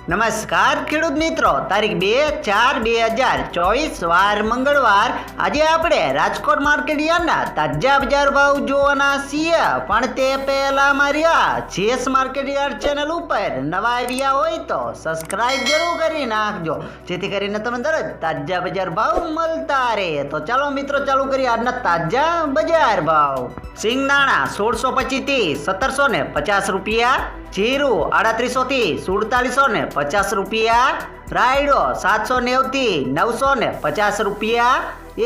નમસ્કાર ખેડૂત મિત્રો, તારીખ 2/4/2024 વાર મંગળવાર. આજે આપણે રાજકોટ માર્કેટ યાર્ડના તાજા બજાર ભાવ જોવાના છીએ. પણ તે પહેલા અમારી આ જેસ માર્કેટ યાર્ડ ચેનલ ઉપર નવા આવ્યા હોય તો સબસ્ક્રાઇબ જરૂર કરી નાખજો, જેથી કરીને તમને દરરોજ તાજા બજાર ભાવ મળતા રહે. તો ચાલો મિત્રો, ચાલુ કરીએ આજના તાજા બજાર ભાવ. સિંગદાણા 1625 થી 1750 રૂપિયા, જીરું 3800 થી 4750 રૂપિયા, રાયડો 790 થી 950 રૂપિયા,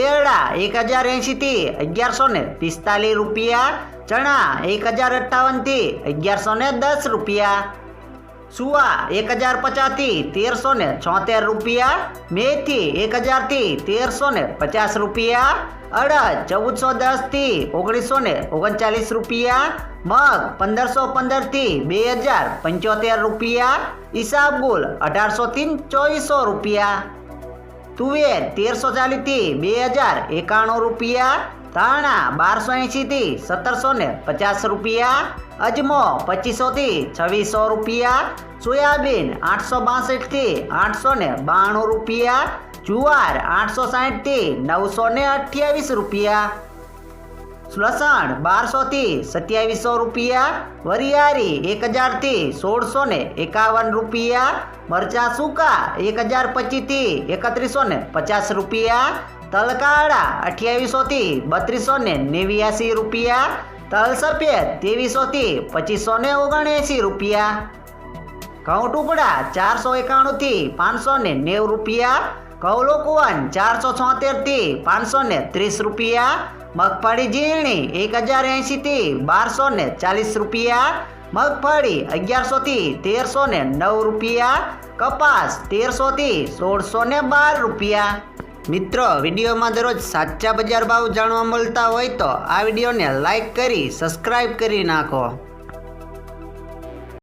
એરડા 1080 થી 1145 રૂપિયા, ચણા 1058 થી 1110 રૂપિયા, સુવા 1050 થી 1376 રૂપિયા, મેથી 1000 થી 1350 રૂપિયા, અડદ 1410 થી 1939 રૂપિયા, મગ 1515 થી 2075 રૂપિયા, ઈસાબગુલ 1800 થી 2400 રૂપિયા, તુવેર 1340 થી 2091 રૂપિયા, ધાણા 1280 થી 1750 રૂપિયા, અજમો 2500 થી 2600 રૂપિયા, સોયાબીન 862 થી 892 રૂપિયા, જુવાર 860 થી 928 રૂપિયા, લસણ 1200 થી 2700 રૂપિયા, વરિયાળી 1000 થી 1651 રૂપિયા, મરચા સૂકા 1025 થી 3150 રૂપિયા, તલકાળા 2800 થી 3289 રૂપિયા, તલ સફેદ 2300 થી 2579 રૂપિયા, ઘઉં ટુકડા 491 થી 590 રૂપિયા, ઘઉં લોકવન 476 થી 530 રૂપિયા, મગફળી ઝીણી 1080 થી 1240 રૂપિયા, મગફળી 1100 થી 1309 રૂપિયા, કપાસ 1300 થી 1612 રૂપિયા. મિત્રો, વિડીયોમાં દરરોજ સાચા બજાર ભાવ જાણવા મળતા હોય તો આ વિડીયોને લાઈક કરી સબસ્ક્રાઈબ કરી નાખો.